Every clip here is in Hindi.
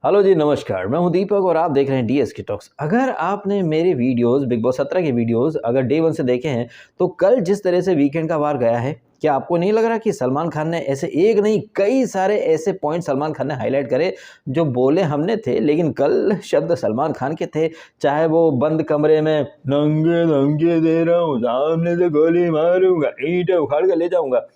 हेलो जी, नमस्कार। मैं हूं दीपक और आप देख रहे हैं डीएसके टॉक्स। अगर आपने मेरे वीडियोस बिग बॉस 17 के वीडियोस अगर डे 1 से देखे हैं तो कल जिस तरह से वीकेंड का वार गया है, क्या आपको नहीं लग रहा कि सलमान खान ने ऐसे एक नहीं कई सारे ऐसे पॉइंट सलमान खान ने हाईलाइट करे जो बोले हमने थे, लेकिन कल शब्द सलमान खान के थे। चाहे वो बंद कमरे में नंगे नंगे दे रहा हूँ, सामने से गोली मारूंगा, ईंटें उखाड़ कर ले जाऊंगा,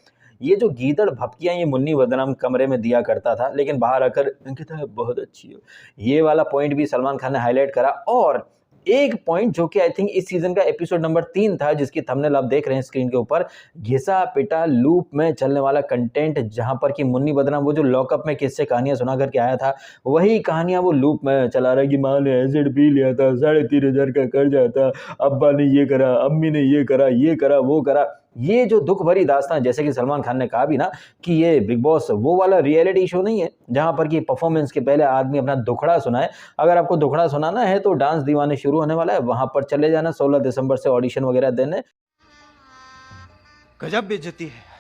ये जो गीदड़ भपकियाँ ये मुन्नी बदनाम कमरे में दिया करता था, लेकिन बाहर आकर अंकिता बहुत अच्छी हो, ये वाला पॉइंट भी सलमान खान ने हाईलाइट करा। और एक पॉइंट जो कि आई थिंक इस सीजन का एपिसोड नंबर 3 था, जिसकी थंबनेल आप देख रहे हैं स्क्रीन के ऊपर, घिसा पिटा लूप में चलने वाला कंटेंट, जहां पर कि मुन्नी बदनाम वो जो लॉकअप में किससे कहानियां सुना करके आया था, वही कहानियां वो लूप में चला रहा है कि माँ ने एसिड पी लिया था, 3,500 का कर्जा था, अब्बा ने ये करा, अम्मी ने ये करा वो करा। ये जो दुख भरी दास्तान, जैसे कि सलमान खान ने कहा भी ना कि ये बिग बॉस वो वाला रियलिटी शो नहीं है जहां पर कि परफॉर्मेंस के पहले आदमी अपना दुखड़ा सुनाए। अगर आपको दुखड़ा सुनाना है तो डांस दीवाने शुरू होने वाला है, वहां पर चले जाना 16 दिसंबर से ऑडिशन वगैरह देने। गजब बेइज्जती है।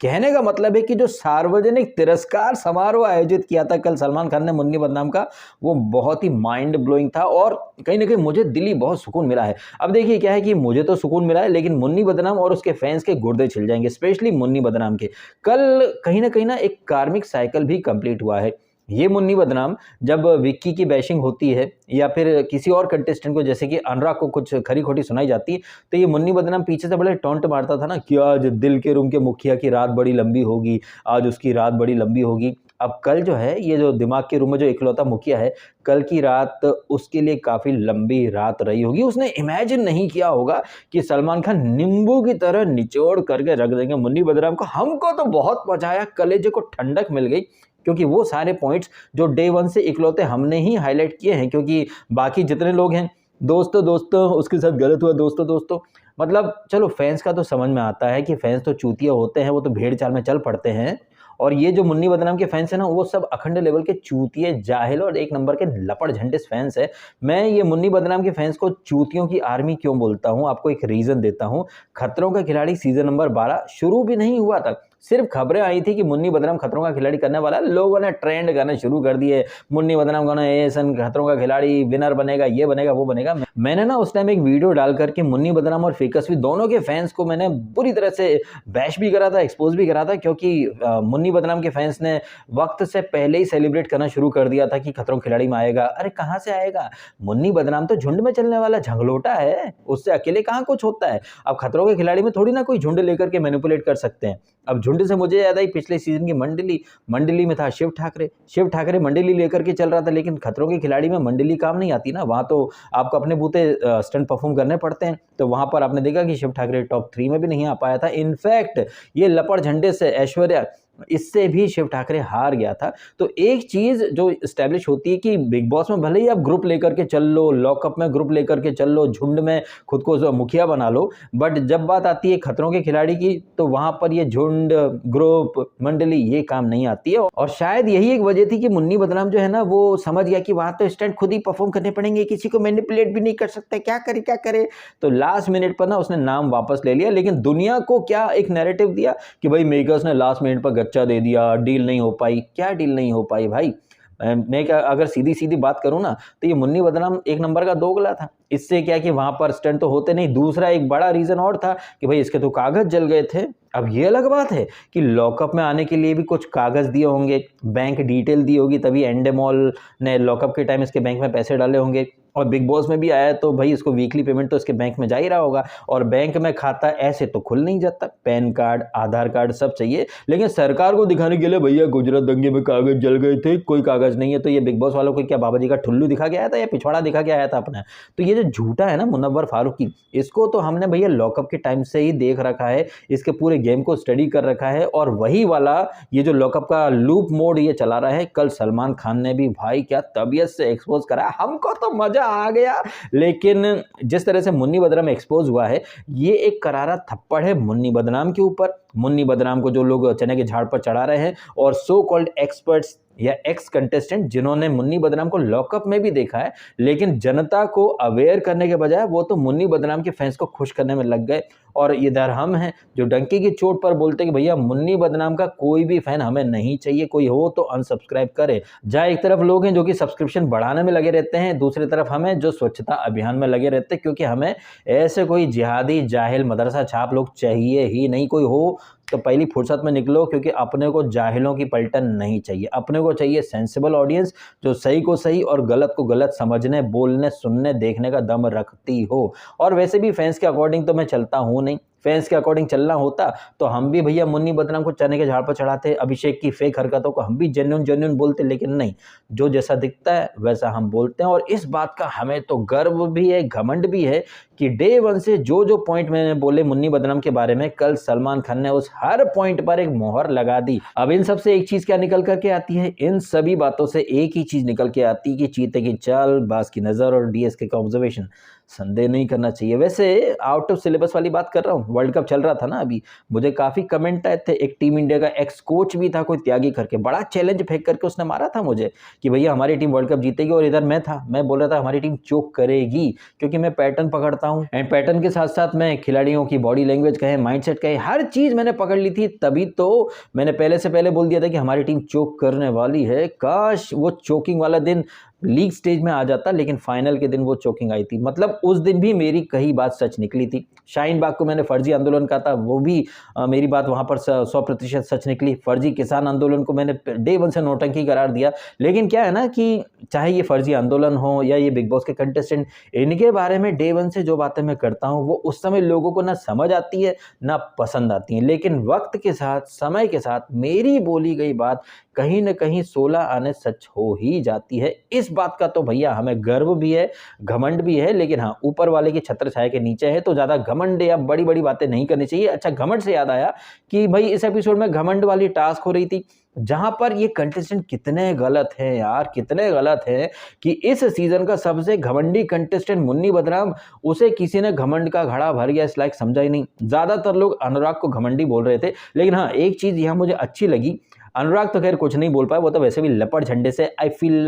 कहने का मतलब है कि जो सार्वजनिक तिरस्कार समारोह आयोजित किया था कल सलमान खान ने मुन्नी बदनाम का, वो बहुत ही माइंड ब्लोइंग था और कहीं ना कहीं मुझे दिली बहुत सुकून मिला है। अब देखिए क्या है कि मुझे तो सुकून मिला है, लेकिन मुन्नी बदनाम और उसके फैंस के गुर्दे छिल जाएंगे, स्पेशली मुन्नी बदनाम के। कल कहीं ना एक कार्मिक साइकिल भी कंप्लीट हुआ है। ये मुन्नी बदनाम जब विक्की की बैशिंग होती है या फिर किसी और कंटेस्टेंट को, जैसे कि अनुराग को कुछ खरी खोटी सुनाई जाती है, तो ये मुन्नी बदनाम पीछे से बड़े टॉन्ट मारता था ना कि आज दिल के रूम के मुखिया की रात बड़ी लंबी होगी, आज उसकी रात बड़ी लंबी होगी। अब कल जो है, ये जो दिमाग के रूम में जो इकलौता मुखिया है, कल की रात उसके लिए काफी लंबी रात रही होगी। उसने इमेजिन नहीं किया होगा कि सलमान खान नींबू की तरह निचोड़ करके रख देंगे मुन्नी बदनाम को। हमको तो बहुत मजा आया, कलेजे को ठंडक मिल गई, क्योंकि वो सारे पॉइंट्स जो डे 1 से इकलौते हमने ही हाईलाइट किए हैं, क्योंकि बाकी जितने लोग हैं, दोस्तों दोस्तों उसके साथ गलत हुआ, दोस्तों दोस्तों, मतलब चलो फैंस का तो समझ में आता है कि फैंस तो चूतिया होते हैं, वो तो भेड़ चाल में चल पड़ते हैं। और ये जो मुन्नी बदनाम के फैंस हैं ना, वो सब अखंड लेवल के चूतिए, जाहिल और एक नंबर के लपड़ झंडिस फैंस है। मैं ये मुन्नी बदनाम के फैंस को चूतियों की आर्मी क्यों बोलता हूँ, आपको एक रीजन देता हूँ। खतरों का खिलाड़ी सीजन नंबर 12 शुरू भी नहीं हुआ था, सिर्फ खबरें आई थी कि मुन्नी बदनाम खतरों का खिलाड़ी करने वाला है। लोगों ने ट्रेंड करना शुरू कर दिए, मुन्नी बदनाम गाना एसन खतरों का खिलाड़ी विनर बनेगा, ये बनेगा वो बनेगा। मैंने ना उस टाइम एक वीडियो डाल करके मुन्नी बदनाम और फेकसवी दोनों के फैंस को मैंने बुरी तरह से बैश भी करा था, एक्सपोज भी करा था, क्योंकि मुन्नी बदनाम के फैंस ने वक्त से पहले ही सेलिब्रेट करना शुरू कर दिया था कि खतरों खिलाड़ी में आएगा। अरे कहाँ से आएगा, मुन्नी बदनाम तो झुंड में चलने वाला झंगलोटा है, उससे अकेले कहाँ कुछ होता है। अब खतरों के खिलाड़ी में थोड़ी ना कोई झुंड लेकर के मैनिपुलेट कर सकते हैं। अब झुंड से मुझे याद आई पिछले सीजन की मंडली में था शिव ठाकरे मंडली लेकर के चल रहा था, लेकिन खतरों के खिलाड़ी में मंडली काम नहीं आती ना, वहां तो आपको अपने बूते स्टंट परफॉर्म करने पड़ते हैं। तो वहां पर आपने देखा कि शिव ठाकरे टॉप 3 में भी नहीं आ पाया था। इनफैक्ट ये लपड़ झंडे से ऐश्वर्या, इससे भी शिव ठाकरे हार गया था। तो एक चीज जो स्टैब्लिश होती है कि बिग बॉस में भले ही आप ग्रुप लेकर के चल लो, लॉकअप में ग्रुप लेकर के चल लो, झुंड में खुद को मुखिया बना लो, बट जब बात आती है खतरों के खिलाड़ी की, तो वहां पर ये झुंड, ग्रुप, मंडली ये काम नहीं आती है। और शायद यही एक वजह थी कि मुन्नी बदनाम जो है ना, वो समझ गया कि वहां तो स्टंट खुद ही परफॉर्म करने पड़ेंगे, किसी को मैनिपुलेट भी नहीं कर सकते, क्या करे। तो लास्ट मिनट पर ना उसने नाम वापस ले लिया, लेकिन दुनिया को क्या एक नैरेटिव दिया कि भाई मेकर्स ने लास्ट मिनट पर गच्चा दे दिया, डील नहीं हो पाई। क्या डील नहीं हो पाई भाई, मैं क्या अगर सीधी सीधी बात करूं ना, तो ये मुन्नी बदनाम एक नंबर का दोगला था। इससे क्या कि वहां पर स्टंट तो होते नहीं, दूसरा एक बड़ा रीजन और था कि भाई इसके तो कागज जल गए थे। अब ये अलग बात है कि लॉकअप में आने के लिए भी कुछ कागज दिए होंगे, बैंक डिटेल दी होगी, तभी एंडेमॉल ने लॉकअप के टाइम इसके बैंक में पैसे डाले होंगे। और बिग बॉस में भी आया तो भाई इसको वीकली पेमेंट तो इसके बैंक में जा ही रहा होगा, और बैंक में खाता ऐसे तो खुल नहीं जाता, पैन कार्ड, आधार कार्ड सब चाहिए। लेकिन सरकार को दिखाने के लिए भैया गुजरात दंगे में कागज जल गए थे, कोई कागज नहीं है, तो ये बिग बॉस वालों को क्या बाबा जी का ठुल्लू दिखा के आया था या पिछवाड़ा दिखा के आया था अपना। तो ये जो झूठा है ना मुनव्वर फारूकी, इसको तो हमने भैया लॉकअप के टाइम से ही देख रखा है, इसके पूरे गेम को स्टडी कर रखा है, और वही वाला ये जो लॉकअप का लूप मोड ये चला रहा है। कल सलमान खान ने भी भाई क्या तबीयत से एक्सपोज करा, हमको तो मजा आ गया। लेकिन जिस तरह से मुन्नी बदनाम एक्सपोज हुआ है, ये एक करारा थप्पड़ है मुन्नी बदनाम के ऊपर। मुन्नी बदनाम को जो लोग चने के झाड़ पर चढ़ा रहे हैं और सो कॉल्ड एक्सपर्ट्स या एक्स कंटेस्टेंट जिन्होंने मुन्नी बदनाम को लॉकअप में भी देखा है, लेकिन जनता को अवेयर करने के बजाय वो तो मुन्नी बदनाम के फैंस को खुश करने में लग गए। और इधर हम हैं जो डंकी की चोट पर बोलते कि भैया मुन्नी बदनाम का कोई भी फैन हमें नहीं चाहिए, कोई हो तो अनसब्सक्राइब करे। जहाँ एक तरफ लोग हैं जो कि सब्सक्रिप्शन बढ़ाने में लगे रहते हैं, दूसरी तरफ हमें जो स्वच्छता अभियान में लगे रहते हैं, क्योंकि हमें ऐसे कोई जिहादी जाहिल मदरसा छाप लोग चाहिए ही नहीं। कोई हो तो पहली फुर्सत में निकलो, क्योंकि अपने को जाहिलों की पलटन नहीं चाहिए। अपने को चाहिए सेंसिबल ऑडियंस जो सही को सही और गलत को गलत समझने, बोलने, सुनने, देखने का दम रखती हो। और वैसे भी फैंस के अकॉर्डिंग तो मैं चलता हूँ नहीं। फैंस के अकॉर्डिंग चलना होता तो हम भी भैया मुन्नी बदनाम को चने के झाड़ पर चढ़ाते, अभिषेक की फेक हरकतों को हम भी जेन्युइन बोलते, लेकिन नहीं, जो जैसा दिखता है वैसा हम बोलते हैं। और इस बात का हमें तो गर्व भी है, घमंड भी है कि डे वन से जो पॉइंट मैंने बोले मुन्नी बदनाम के बारे में, कल सलमान खान ने उस हर पॉइंट पर एक मोहर लगा दी। अब इन सब से एक चीज क्या निकल करके आती है? इन सभी बातों से एक ही चीज निकल के आती है कि चीते की चाल, बाज की नजर और डीएसके का ऑब्जर्वेशन संदेह नहीं करना चाहिए। वैसे आउट ऑफ सिलेबस वाली बात कर रहा हूँ, वर्ल्ड कप चल रहा था ना अभी, मुझे काफी कमेंट आए थे। एक टीम इंडिया का एक्स कोच भी था, कोई त्यागी करके, बड़ा चैलेंज फेंक करके उसने मारा था मुझे कि भैया हमारी टीम वर्ल्ड कप जीतेगी। और इधर मैं था, मैं बोल रहा था हमारी टीम चोक करेगी, क्योंकि मैं पैटर्न पकड़ता हूँ। एंड पैटर्न के साथ साथ मैं खिलाड़ियों की बॉडी लैंग्वेज कहे, माइंडसेट कहे, हर चीज मैंने पकड़ ली थी। तभी तो मैंने पहले से पहले बोल दिया था कि हमारी टीम चोक करने वाली है। काश वो चोकिंग वाला दिन लीग स्टेज में आ जाता, लेकिन फाइनल के दिन वो चोकिंग आई थी। मतलब उस दिन भी मेरी कही बात सच निकली थी। शाहीन बाग को मैंने फर्जी आंदोलन कहा था, वो भी मेरी बात वहां पर 100% सच निकली। फर्जी किसान आंदोलन को मैंने डे वन से नौटंकी करार दिया। लेकिन क्या है ना कि चाहे ये फर्जी आंदोलन हो या ये बिग बॉस के कंटेस्टेंट, इनके बारे में डे वन से जो बातें मैं करता हूँ वो उस समय लोगों को ना समझ आती है ना पसंद आती है, लेकिन वक्त के साथ, समय के साथ मेरी बोली गई बात कहीं न कहीं 16 आने सच हो ही जाती है। इस बात का तो भैया हमें गर्व भी है, घमंड भी है, लेकिन हाँ, ऊपर वाले की छत्र छाया के नीचे है तो ज़्यादा घमंड या बड़ी-बड़ी बातें नहीं करनी चाहिए। अच्छा, घमंड से याद आया कि भाई इस एपिसोड में घमंड वाली टास्क हो रही थी, जहां पर ये कंटेस्टेंट कितने गलत हैं यार, कितने गलत हैं कि इस सीजन का सबसे घमंडी कंटेस्टेंट मुन्नी बदनाम, उसे किसी ने घमंड का घड़ा भर गया, इस लायक समझा ही नहीं। ज्यादातर लोग अनुराग को घमंडी बोल रहे थे, लेकिन हाँ, एक चीज यहाँ मुझे अच्छी लगी, अनुराग तो खैर कुछ नहीं बोल पाया, वो तो वैसे भी लपड़ झंडे से I feel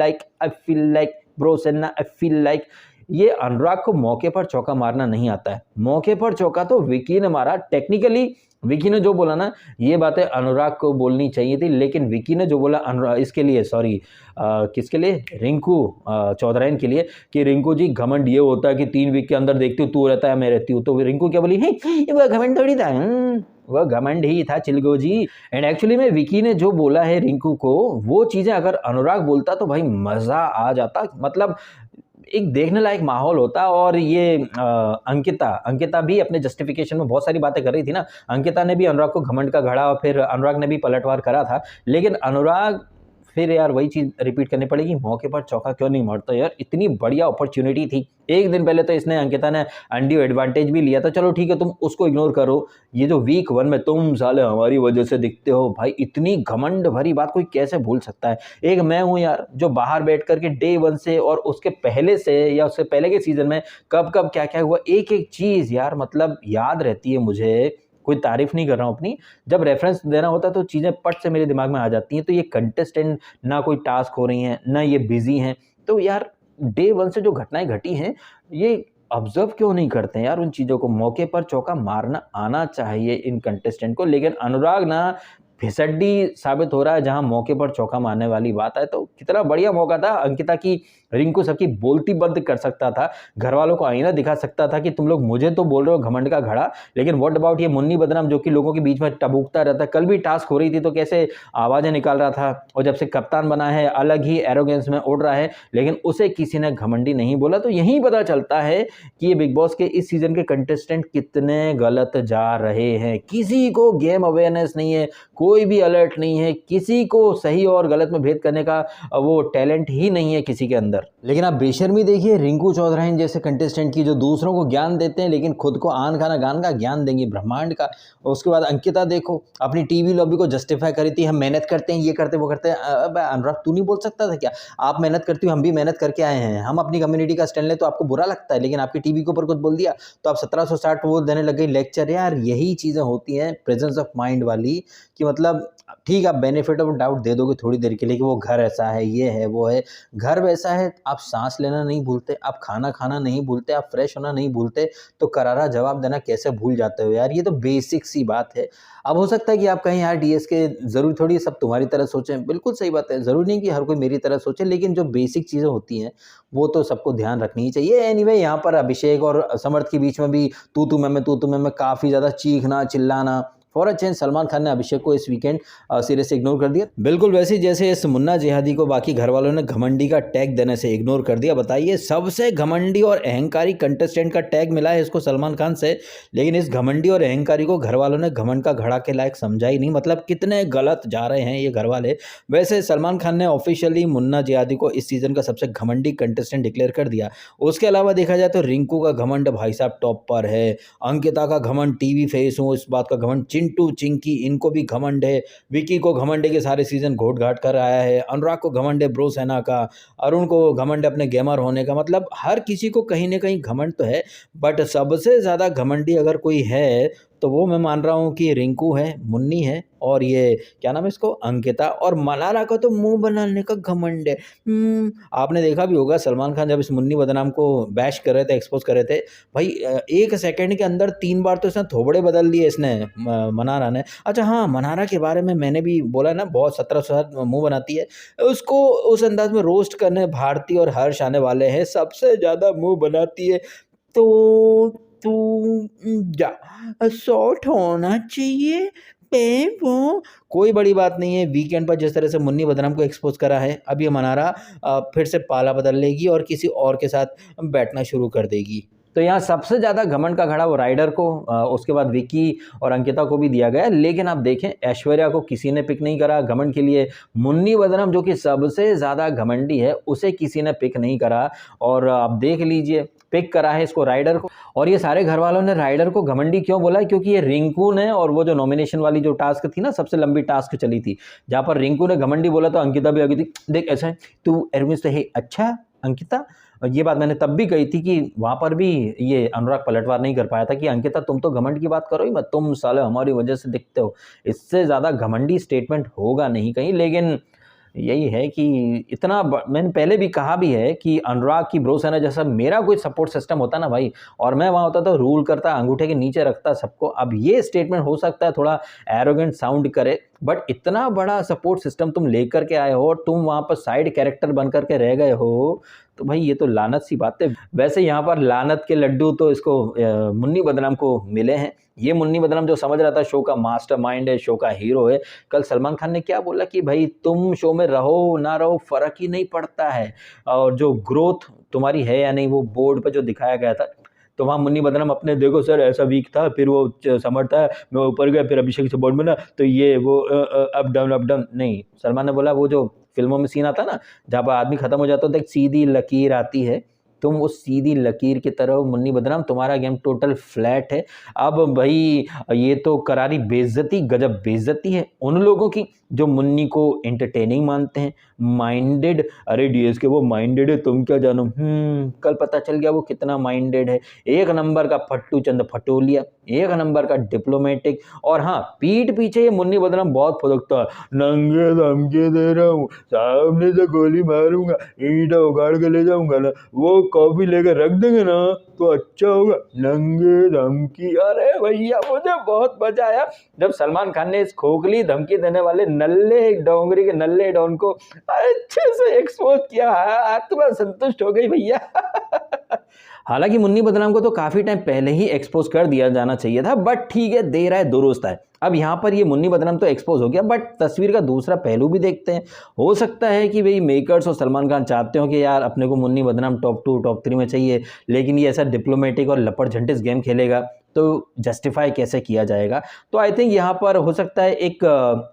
like bro senna, I feel like. ये अनुराग को मौके पर चौका मारना नहीं आता है। मौके पर चौका तो विकी ने मारा। टेक्निकली विकी ने जो बोला ना, ये बातें अनुराग को बोलनी चाहिए थी, लेकिन विकी ने जो बोला अनुराग इसके लिए, सॉरी किसके लिए, रिंकू चौधराइन के लिए, कि रिंकू जी घमंड ये होता है कि 3 वीक के अंदर देखती हूँ तू रहता है मैं रहती हूँ। तो रिंकू क्या बोली, है वो घमंड थोड़ी था, वह घमंड ही था चिलगो जी। एंड एक्चुअली में विकी ने जो बोला है रिंकू को, वो चीजें अगर अनुराग बोलता तो भाई मजा आ जाता। मतलब एक देखने लायक माहौल होता। और ये अंकिता भी अपने जस्टिफिकेशन में बहुत सारी बातें कर रही थी ना। अंकिता ने भी अनुराग को घमंड का घड़ा, और फिर अनुराग ने भी पलटवार करा था, लेकिन अनुराग फिर यार वही चीज रिपीट करनी पड़ेगी, मौके पर चौका क्यों नहीं मारता यार, इतनी बढ़िया अपॉर्चुनिटी थी। एक दिन पहले तो इसने, अंकिता ने अनड्यू एडवांटेज भी लिया था, चलो ठीक है तुम उसको इग्नोर करो। ये जो वीक 1 में तुम साले हमारी वजह से दिखते हो, भाई इतनी घमंड भरी बात कोई कैसे भूल सकता है। एक मैं हूं यार जो बाहर बैठ करके डे 1 से और उसके पहले से या उससे पहले के सीजन में कब कब क्या क्या हुआ, एक एक चीज यार मतलब याद रहती है मुझे। कोई तारीफ नहीं कर रहा हूँ अपनी, जब रेफरेंस देना होता है तो चीज़ें पट से मेरे दिमाग में आ जाती हैं। तो ये कंटेस्टेंट ना कोई टास्क हो रही हैं, ना ये बिजी हैं, तो यार डे 1 से जो घटनाएं घटी हैं ये ऑब्जर्व क्यों नहीं करते हैं यार उन चीज़ों को। मौके पर चौका मारना आना चाहिए इन कंटेस्टेंट को, लेकिन अनुराग ना फिसड्डी साबित हो रहा है। जहां मौके पर चौका मारने वाली बात है तो कितना बढ़िया मौका था अंकिता की, रिंकू सबकी बोलती बंद कर सकता था, घर वालों को आईना दिखा सकता था कि तुम लोग मुझे तो बोल रहे हो घमंड का घड़ा, लेकिन व्हाट अबाउट ये मुन्नी बदनाम जो कि लोगों के बीच में टबूकता रहता है। कल भी टास्क हो रही थी तो कैसे आवाजें निकाल रहा था, और जब से कप्तान बना है अलग ही एरोगेंस में उड़ रहा है, लेकिन उसे किसी ने घमंडी नहीं बोला। तो यही पता चलता है कि ये बिग बॉस के इस सीजन के कंटेस्टेंट कितने गलत जा रहे हैं। किसी को गेम अवेयरनेस नहीं है, कोई भी अलर्ट नहीं है, किसी को सही और गलत में भेद करने का वो टैलेंट ही नहीं है किसी के अंदर। लेकिन आप बेशर्मी देखिए रिंकू चौधराइन जैसे कंटेस्टेंट की, जो दूसरों को ज्ञान देते हैं लेकिन खुद को आन खाना गान का ज्ञान देंगे ब्रह्मांड का। और उसके बाद अंकिता देखो अपनी टीवी लॉबी को जस्टिफाई करी थी, हम मेहनत करते हैं, ये करते वो करते हैं। अब अनुराग तू नहीं बोल सकता था क्या, आप मेहनत करती हो, हम भी मेहनत करके आए हैं, हम अपनी कम्युनिटी का स्टैंड ले तो आपको बुरा लगता है, लेकिन आपकी टीवी के ऊपर कुछ बोल दिया तो आप 1760 वो देने लग गई लेक्चर। यार यही चीजें होती हैं प्रेजेंस ऑफ माइंड वाली, कि मतलब मतलब ठीक, आप बेनिफिट ऑफ डाउट दे दोगे थोड़ी देर के लिए कि वो घर ऐसा है, ये है, वो है। घर वैसा है, आप साँस लेना नहीं भूलते, आप खाना खाना नहीं भूलते, आप फ्रेश होना नहीं भूलते, तो करारा जवाब देना कैसे भूल जाते हो यार? ये तो बेसिक सी बात है। अब हो सकता है कि आप कहें यार डीएसके ज़रूरी थोड़ी सब तुम्हारी तरह सोचें, बिल्कुल सही बात है, ज़रूरी नहीं कि हर कोई मेरी तरह सोचे, लेकिन जो बेसिक चीज़ें होती हैं, वो तो सबको ध्यान रखनी ही चाहिए। एनीवे यहाँ पर अभिषेक और समर्थ के बीच में भी तू तू मैं काफ़ी ज़्यादा चीखना, चिल्लाना, for a change Salman Khan ने अभिषेक को इस वीकेंड सिरे से इग्नोर कर दिया। बिल्कुल वैसे ही जैसे इस मुन्ना जिहादी को बाकी घर वालों ने घमंडी का टैग देने से इग्नोर कर दिया। बताइए, सबसे घमंडी और अहंकारी कंटेस्टेंट का टैग मिला है इसको सलमान खान से, लेकिन इस घमंडी और अहंकारी को घर वालों ने घमंड का घड़ा के लायक समझा ही नहीं। मतलब कितने गलत जा रहे हैं ये घर वाले। वैसे सलमान खान ने ऑफिशियली मुन्ना जिहादी को इस सीजन का सबसे घमंडी कंटेस्टेंट डिक्लेयर कर दिया। उसके अलावा देखा जाए तो रिंकू का घमंड भाई साहब टॉप पर है, अंकिता का घमंड टीवी फेस हूँ इस बात का घमंड, चिंटू चिंकी इनको भी घमंड है, विकी को घमंड है कि सारे सीजन घोट घाट कर आया है, अनुराग को घमंड है ब्रो सेना का, अरुण को घमंड है अपने गेमर होने का। मतलब हर किसी को कहीं ना कहीं घमंड तो है, बट सबसे ज़्यादा घमंडी अगर कोई है तो वो मैं मान रहा हूँ कि रिंकू है, मुन्नी है, और ये क्या नाम है इसको, अंकिता। और मलाला का तो मुंह बनाने का घमंड है। आपने देखा भी होगा सलमान खान जब इस मुन्नी बदनाम को बैश कर रहे थे, एक्सपोज कर रहे थे, भाई 1 सेकंड के अंदर 3 बार तो इसने थोबड़े बदल दिए इसने, मनारा ने। अच्छा हाँ, मनारा के बारे में मैंने भी बोला ना, बहुत 17 मुंह बनाती है, उसको उस अंदाज में रोस्ट करने भारती और हर्ष आने वाले हैं, सबसे ज़्यादा मुंह बनाती है। तो तू जा शॉर्ट होना चाहिए पे वो, कोई बड़ी बात नहीं है। वीकेंड पर जिस तरह से मुन्नी बदनाम को एक्सपोज करा है, अब ये मनारा फिर से पाला बदल लेगी और किसी और के साथ बैठना शुरू कर देगी। तो यहाँ सबसे ज़्यादा घमंड का घड़ा वो राइडर को, उसके बाद विकी और अंकिता को भी दिया गया। लेकिन आप देखें, ऐश्वर्या को किसी ने पिक नहीं करा घमंड के लिए। मुन्नी बदनाम जो कि सबसे ज़्यादा घमंडी है, उसे किसी ने पिक नहीं करा। और आप देख लीजिए, पिक करा है इसको राइडर को। और ये सारे घर वालों ने राइडर को घमंडी क्यों बोला है? क्योंकि ये रिंकू ने, और वो जो नॉमिनेशन वाली जो टास्क थी ना, सबसे लंबी टास्क चली थी, जहाँ पर रिंकू ने घमंडी बोला तो अंकिता भी आ गई थी, देख ऐसा है तू एरविंस है, अच्छा अंकिता। ये बात मैंने तब भी कही थी कि वहाँ पर भी ये अनुराग पलटवार नहीं कर पाया था कि अंकिता तुम तो घमंड की बात करो ही मत, तुम साले हमारी वजह से दिखते हो। इससे ज़्यादा घमंडी स्टेटमेंट होगा नहीं कहीं। लेकिन यही है कि मैंने पहले भी कहा भी है कि अनुराग की ब्रो सेना जैसा मेरा कोई सपोर्ट सिस्टम होता ना भाई, और मैं वहाँ होता तो रूल करता, अंगूठे के नीचे रखता सबको। अब ये स्टेटमेंट हो सकता है थोड़ा एरोगेंट साउंड करे, बट इतना बड़ा सपोर्ट सिस्टम तुम लेकर के आए हो और तुम वहाँ पर साइड कैरेक्टर बन करके रह गए हो, तो भाई ये तो लानत सी बात है। वैसे यहाँ पर लानत के लड्डू तो इसको मुन्नी बदनाम को मिले हैं। ये मुन्नी बदनाम जो समझ रहा था शो का मास्टरमाइंड है, शो का हीरो है। कल सलमान खान ने क्या बोला कि भाई तुम शो में रहो ना रहो फर्क ही नहीं पड़ता है, और जो ग्रोथ तुम्हारी है या नहीं वो बोर्ड पर जो दिखाया गया था। तो वहाँ मुन्नी बदनाम अपने, देखो सर ऐसा वीक था, फिर वो समर्थ था, मैं ऊपर गया, फिर अभिषेक से बोर्ड में ना, तो ये वो अप डाउन नहीं। सलमान ने बोला वो जो फिल्मों में सीन आता ना, जहाँ पर आदमी खत्म हो जाता है तो एक सीधी लकीर आती है, तुम उस सीधी लकीर की तरह मुन्नी बदनाम, तुम्हारा गेम टोटल फ्लैट है। अब भाई ये तो करारी बेइज्जती, गजब बेइज्जती है उन लोगों की जो मुन्नी को एंटरटेनिंग मानते हैं, माइंडेड। अरे डीएसके वो माइंडेड है, तुम क्या जानो। कल पता चल गया वो कितना माइंडेड है। एक नंबर का फट्टू चंद फटोलिया, एक नंबर का डिप्लोमेटिक। और हाँ, पीठ पीछे ये मुन्नी बदनाम बहुत फुदकता है, नंगे धमकी दे रहा हूँ, सामने से गोली मारूंगा, ईंटा उगाड़ के ले जाऊंगा ना, वो कॉफी लेकर रख देंगे ना तो अच्छा होगा, नंगे धमकी। अरे भैया मुझे बहुत मजा आया जब सलमान खान ने इस खोखली धमकी देने वाले नल्ले डोंगरी के नल्ले डॉन को अच्छे से एक्सपोज किया। आत्मा संतुष्ट हो गई भैया। हालांकि मुन्नी बदनाम को तो काफी टाइम पहले ही एक्सपोज कर दिया जाना चाहिए था, बट ठीक है, देर है दुरुस्त है। अब यहाँ पर ये मुन्नी बदनाम तो एक्सपोज हो गया, बट तस्वीर का दूसरा पहलू भी देखते हैं। हो सकता है कि भाई मेकर्स और सलमान खान चाहते हो कि यार अपने को मुन्नी बदनाम टॉप 2 टॉप 3 में चाहिए, लेकिन ये ऐसा डिप्लोमेटिक और लपड़ झंटिस गेम खेलेगा तो जस्टिफाई कैसे किया जाएगा। तो आई थिंक यहाँ पर हो सकता है एक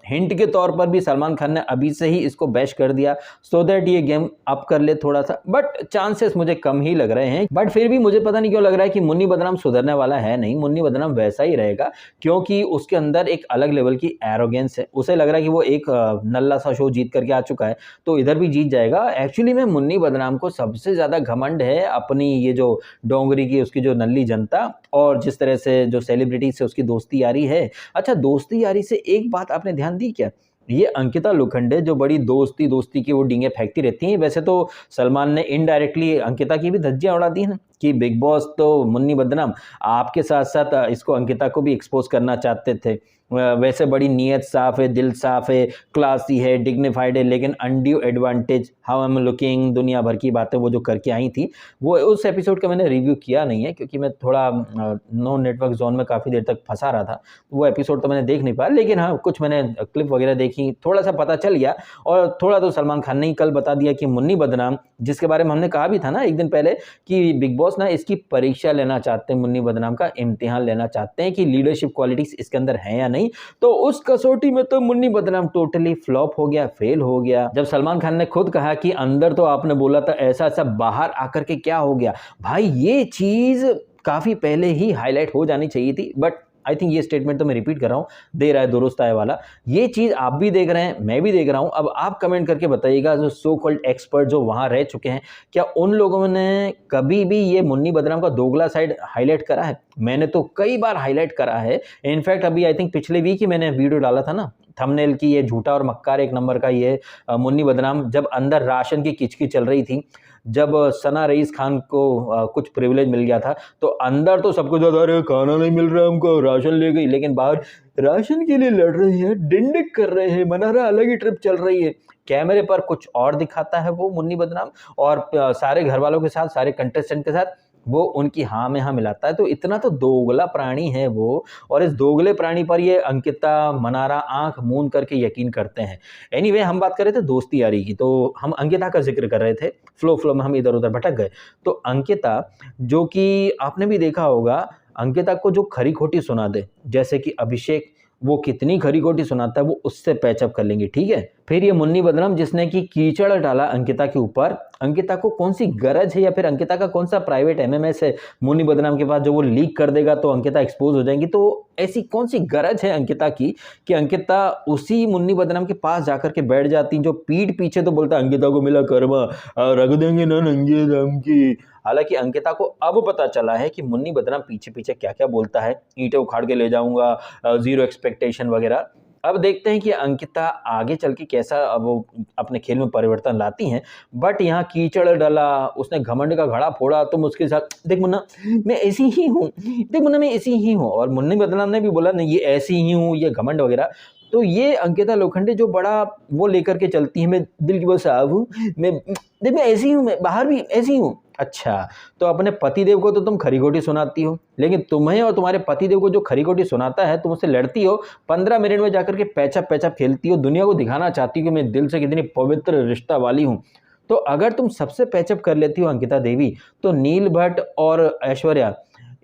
हिंट के तौर पर भी सलमान खान ने अभी से ही इसको बैश कर दिया, सो दैट ये गेम अप कर ले थोड़ा सा, बट चांसेस मुझे कम ही लग रहे हैं। बट फिर भी मुझे पता नहीं क्यों लग रहा है कि मुन्नी बदनाम सुधरने वाला है नहीं, मुन्नी बदनाम वैसा ही रहेगा, क्योंकि उसके अंदर एक अलग लेवल की एरोगेंस है। उसे लग रहा है कि वो एक नल्ला सा शो जीत करके आ चुका है, तो इधर भी जीत जाएगा। एक्चुअली में मुन्नी बदनाम को सबसे ज्यादा घमंड है अपनी ये जो डोंगरी की उसकी जो नल्ली जनता, और जिस तरह से जो सेलिब्रिटी से उसकी दोस्ती यारी है। अच्छा, दोस्ती यारी से एक बात आपने ध्यान दी क्या? ये अंकिता लोखंडे जो बड़ी दोस्ती की वो डींगे फेंकती रहती हैं, वैसे तो सलमान ने इनडायरेक्टली अंकिता की भी धज्जियां उड़ा दी हैं कि बिग बॉस तो मुन्नी बदनाम आपके साथ साथ इसको अंकिता को भी एक्सपोज करना चाहते थे। वैसे बड़ी नीयत साफ है, दिल साफ है, क्लासी है, डिग्निफाइड है, लेकिन undue advantage, how I am looking, दुनिया भर की बातें वो जो करके आई थी, वो उस एपिसोड का मैंने रिव्यू किया नहीं है क्योंकि मैं थोड़ा नो नेटवर्क जोन में काफ़ी देर तक फंसा रहा था। वो एपिसोड तो मैंने देख नहीं पाया, लेकिन हाँ कुछ मैंने क्लिप वगैरह देखी, थोड़ा सा पता चल गया। और थोड़ा तो सलमान खान ने ही कल बता दिया कि मुन्नी बदनाम, जिसके बारे में हमने कहा भी था ना एक दिन पहले कि बिग बॉस ना इसकी परीक्षा लेना चाहते हैं, मुन्नी बदनाम का इम्तिहान लेना चाहते हैं कि लीडरशिप क्वालिटीज इसके अंदर है या नहीं। तो उस कसौटी में तो मुन्नी बदनाम टोटली फ्लॉप हो गया, फेल हो गया। जब सलमान खान ने खुद कहा कि अंदर तो आपने बोला था ऐसा ऐसा, बाहर आकर के क्या हो गया, भाई ये चीज काफी पहले ही हाईलाइट हो जानी चाहिए थी। बट आई थिंक ये स्टेटमेंट तो मैं रिपीट कर रहा हूं, दे रहा है दुरुस्त आए वाला। ये चीज आप भी देख रहे हैं, मैं भी देख रहा हूं। अब आप कमेंट करके बताइएगा, जो सो कॉल्ड एक्सपर्ट जो वहां रह चुके हैं, क्या उन लोगों ने कभी भी ये मुन्नी बदनाम का दोगला साइड हाईलाइट करा है? मैंने तो कई बार हाईलाइट करा है। इनफैक्ट अभी आई थिंक पिछले वीक ही मैंने वीडियो डाला था ना थंबनेल की, ये झूठा और मक्कार एक नंबर का ये मुन्नी बदनाम, जब अंदर राशन की किचकी चल रही थी, जब सना रईस खान को कुछ प्रिविलेज मिल गया था, तो अंदर तो सबको ज्यादा अरे खाना नहीं मिल रहा है हमको, राशन ले गई, लेकिन बाहर राशन के लिए लड़ रहे हैं, डिंडिक कर रहे हैं, मनारा अलग ही ट्रिप चल रही है। कैमरे पर कुछ और दिखाता है वो मुन्नी बदनाम, और सारे घर वालों के साथ, सारे कंटेस्टेंट के साथ वो उनकी हाँ में हाँ मिलाता है। तो इतना तो दोगला प्राणी है वो, और इस दोगले प्राणी पर ये अंकिता, मनारा आंख मूंद करके यकीन करते हैं। एनीवे, हम बात कर रहे थे दोस्ती यारी की, तो हम अंकिता का जिक्र कर रहे थे, फ्लो में हम इधर उधर भटक गए। तो अंकिता, जो कि आपने भी देखा होगा, अंकिता को जो खरी खोटी सुना दे, जैसे कि अभिषेक, वो कितनी खरी खोटी सुनाता है वो उससे पैचअप कर लेंगे, ठीक है। फिर ये मुन्नी बदनाम जिसने कि कीचड़ डाला अंकिता के ऊपर, अंकिता को कौन सी गरज है या फिर अंकिता का कौन सा प्राइवेट एमएमएस है मुन्नी बदनाम के पास जो वो लीक कर देगा तो अंकिता एक्सपोज हो जाएंगी। तो ऐसी कौन सी गरज है अंकिता की कि अंकिता उसी मुन्नी बदनाम के पास जाकर के बैठ जाती, जो पीठ पीछे तो बोलता अंकिता को मिला कर्मा, रख देंगे ना नंगे दम की। हालांकि अंकिता को अब पता चला है कि मुन्नी बदनाम पीछे पीछे क्या क्या बोलता है, ईंटें उखाड़ के ले जाऊंगा, जीरो एक्सपेक्टेशन वगैरह। अब देखते हैं कि अंकिता आगे चल के कैसा वो अपने खेल में परिवर्तन लाती हैं। बट यहाँ कीचड़ डाला, उसने घमंड का घड़ा फोड़ा, तुम उसके साथ देख मुन्ना मैं ऐसी ही हूँ, देख मुन्ना मैं ऐसी ही हूँ, और मुन्नी बदनाम ने भी बोला नहीं ये ऐसी ही हूँ, ये घमंड वगैरह। तो ये अंकिता लोखंडे जो बड़ा वो लेकर के चलती है, मैं दिल की बहुत साफ हूँ, मैं ऐसी हूँ, मैं बाहर भी ऐसी हूँ। अच्छा, तो अपने पतिदेव को तो तुम खरी खोटी सुनाती हो, लेकिन तुम्हें और तुम्हारे पतिदेव को जो खरी खोटी सुनाता है तुम उससे लड़ती हो, 15 मिनट में जाकर के पैचअप खेलती हो, दुनिया को दिखाना चाहती हो कि मैं दिल से कितनी पवित्र रिश्ता वाली हूँ। तो अगर तुम सबसे पैचअप कर लेती हो अंकिता देवी, तो नील भट्ट और ऐश्वर्या,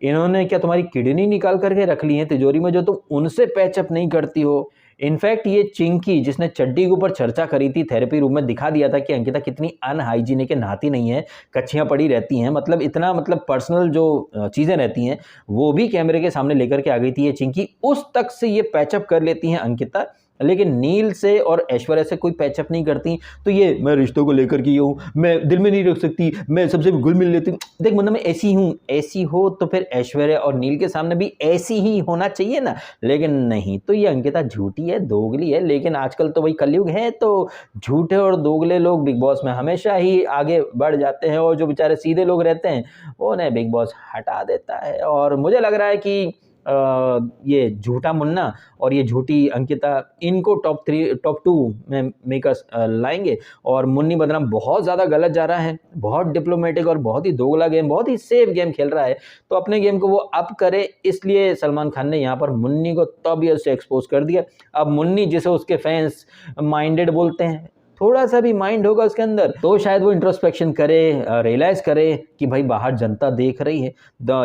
इन्होंने क्या तुम्हारी किडनी निकाल करके रख ली है तिजोरी में, जो तुम उनसे पैचअप नहीं करती हो? इनफैक्ट ये चिंकी जिसने चड्डी के ऊपर चर्चा करी थी, थेरेपी रूम में दिखा दिया था कि अंकिता कितनी अनहाइजीनिक है, नहाती नहीं है, कच्छियां पड़ी रहती हैं, मतलब इतना मतलब पर्सनल जो चीज़ें रहती हैं वो भी कैमरे के सामने लेकर के आ गई थी ये चिंकी। उस तक से ये पैचअप कर लेती हैं अंकिता, लेकिन नील से और ऐश्वर्या से कोई पैचअप नहीं करती। तो ये मैं रिश्तों को लेकर के हूँ, मैं दिल में नहीं रख सकती, मैं सबसे घुल मिल लेती हूँ, देख मतलब मैं ऐसी हूँ। ऐसी हो तो फिर ऐश्वर्या और नील के सामने भी ऐसी ही होना चाहिए ना, लेकिन नहीं। तो ये अंकिता झूठी है, दोगली है, लेकिन आजकल तो वही कलयुग है, तो झूठे और दोगले लोग बिग बॉस में हमेशा ही आगे बढ़ जाते हैं, और जो बेचारे सीधे लोग रहते हैं वो उन्हें बिग बॉस हटा देता है। और मुझे लग रहा है कि ये झूठा मुन्ना और ये झूठी अंकिता, इनको टॉप 2 में मेकर्स लाएंगे। और मुन्नी बदनाम बहुत ज़्यादा गलत जा रहा है, बहुत डिप्लोमेटिक और बहुत ही दोगला गेम, बहुत ही सेफ गेम खेल रहा है, तो अपने गेम को वो अप करे, इसलिए सलमान खान ने यहाँ पर मुन्नी को तबीयत से एक्सपोज कर दिया। अब मुन्नी जिसे उसके फैंस माइंडेड बोलते हैं, थोड़ा सा भी माइंड होगा उसके अंदर तो शायद वो इंट्रोस्पेक्शन करे, रियलाइज करे कि भाई बाहर जनता देख रही है,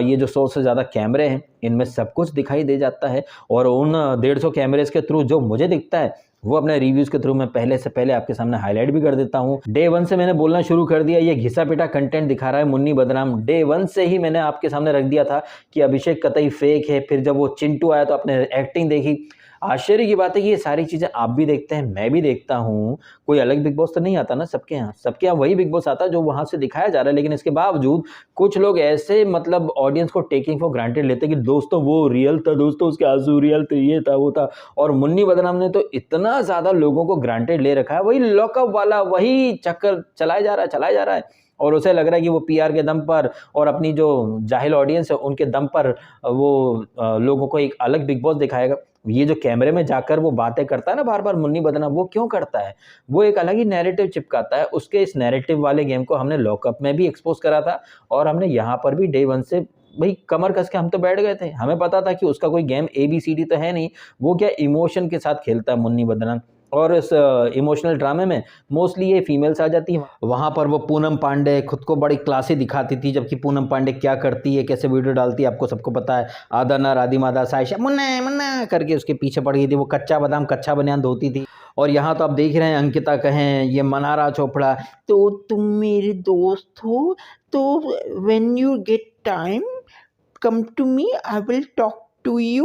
ये जो 100 से ज़्यादा कैमरे हैं इनमें सब कुछ दिखाई दे जाता है। और उन 150 कैमरेज के थ्रू जो मुझे दिखता है वो अपने रिव्यूज़ के थ्रू मैं पहले से पहले आपके सामने हाईलाइट भी कर देता हूँ। डे 1 से मैंने बोलना शुरू कर दिया, ये घिसा पिटा कंटेंट दिखा रहा है मुन्नी बदनाम। डे 1 से ही मैंने आपके सामने रख दिया था कि अभिषेक कतई फेक है। फिर जब वो चिंटू आया तो आपने एक्टिंग देखी, आश्चर्य की बात है कि ये सारी चीज़ें आप भी देखते हैं, मैं भी देखता हूँ। कोई अलग बिग बॉस तो नहीं आता ना सबके यहाँ। सबके यहाँ वही बिग बॉस आता है जो वहाँ से दिखाया जा रहा है, लेकिन इसके बावजूद कुछ लोग ऐसे मतलब ऑडियंस को टेकिंग फॉर ग्रांटेड लेते हैं कि दोस्तों वो रियल था, दोस्तों उसके आंसू रियल थे, ये था, वो था। और मुन्नी बदनाम ने तो इतना ज़्यादा लोगों को ग्रांटेड ले रखा है, वही लॉकअप वाला वही चक्कर चलाया जा रहा है, चलाया जा रहा है। और उसे लग रहा है कि वो पीआर के दम पर और अपनी जो जाहिल ऑडियंस है उनके दम पर वो लोगों को एक अलग बिग बॉस दिखाएगा। ये जो कैमरे में जाकर वो बातें करता है ना बार-बार मुन्नी बदनाम, वो क्यों करता है? वो एक अलग ही नैरेटिव चिपकाता है। उसके इस नैरेटिव वाले गेम को हमने लॉकअप में भी एक्सपोज़ करा था और हमने यहाँ पर भी डे 1 से भई कमर कस के हम तो बैठ गए थे। हमें पता था कि उसका कोई गेम एबीसीडी तो है नहीं, वो क्या इमोशन के साथ खेलता है मुन्नी बदनाम। और इस इमोशनल ड्रामे में मोस्टली ये फीमेल्स आ जाती हैं। वहाँ पर वो पूनम पांडे खुद को बड़ी क्लासी दिखाती थी, जबकि पूनम पांडे क्या करती है, कैसे वीडियो डालती है, आपको सबको पता है। आधा नर आधी मादा साइशा मुन्ना मुन्ना करके उसके पीछे पड़ गई थी। वो कच्चा बादाम कच्चा बनियान धोती थी। और यहाँ तो आप देख रहे हैं अंकिता कहें, ये मनारा चोपड़ा, तो तुम मेरे दोस्त हो, तो when you get time come to me, I will talk to you,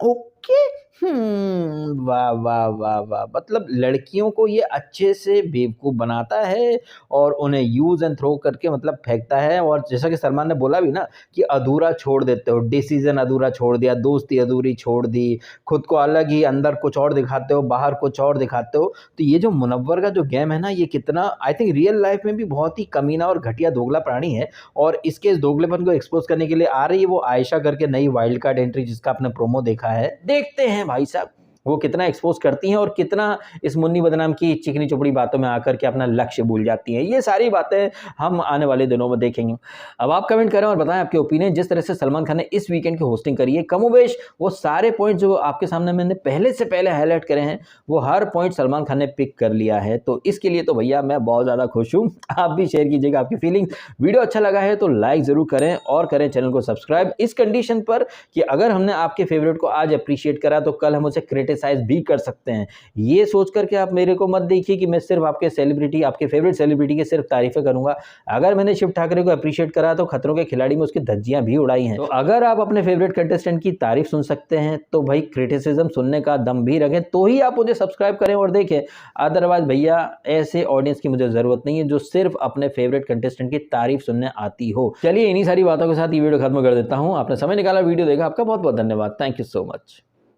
okay. वाह वाह वाह वाह, मतलब लड़कियों को ये अच्छे से बेवकूफ़ बनाता है और उन्हें यूज़ एंड थ्रो करके मतलब फेंकता है। और जैसा कि सलमान ने बोला भी ना कि अधूरा छोड़ देते हो, डिसीजन अधूरा छोड़ दिया, दोस्ती अधूरी छोड़ दी, खुद को अलग ही अंदर कुछ और दिखाते हो, बाहर कुछ और दिखाते हो। तो ये जो मुनव्वर का जो गेम है ना, ये कितना आई थिंक रियल लाइफ में भी बहुत ही कमीना और घटिया दोगला प्राणी है। और इसके इस दोगलेपन को एक्सपोज करने के लिए आ रही है वो आयशा करके नई वाइल्ड कार्ड एंट्री, जिसका आपने प्रोमो देखा है। देखते हैं भाई साहब वो कितना एक्सपोज करती हैं और कितना इस मुन्नी बदनाम की चिकनी चुपड़ी बातों में आकर के अपना लक्ष्य भूल जाती हैं। ये सारी बातें हम आने वाले दिनों में देखेंगे। अब आप कमेंट करें और बताएं आपके ओपिनियन। जिस तरह से सलमान खान ने इस वीकेंड की होस्टिंग करी है, कमोबेश वो सारे पॉइंट जो आपके सामने मैंने पहले से पहले हाईलाइट करे हैं, वो हर पॉइंट सलमान खान ने पिक कर लिया है। तो इसके लिए तो भैया मैं बहुत ज़्यादा खुश हूँ। आप भी शेयर कीजिएगा आपकी फीलिंग्स। वीडियो अच्छा लगा है तो लाइक ज़रूर करें और करें चैनल को सब्सक्राइब, इस कंडीशन पर कि अगर हमने आपके फेवरेट को आज अप्रिशिएट करा तो कल हम उसे क्रिटिसाइज भी कर सकते हैं। ये सोच करके आप मेरे को मत देखिए कि मैं सिर्फ आपके सेलिब्रिटी, आपके फेवरेट सेलिब्रिटी की सिर्फ तारीफें करूंगा। अगर मैंने शिव ठाकरे को अप्रिशिएट करा तो खतरों के खिलाड़ी में उसकी धज्जियां भी उड़ाई हैं। तो अगर आप अपने फेवरेट कंटेस्टेंट की तारीफ सुन सकते हैं तो भाई क्रिटिसिज्म सुनने का दम भी रखें, तो ही आप मुझे सब्सक्राइब करें और देखें। अदरवाइज भैया ऐसे ऑडियंस की मुझे जरूरत नहीं है जो सिर्फ अपने फेवरेट कंटेस्टेंट की तारीफ सुनने आती हो। चलिए इन्हीं सारी बातों के साथ ये वीडियो खत्म कर देता हूं। आपने समय निकाला, वीडियो देखा, आपका बहुत बहुत धन्यवाद। Thank you so much.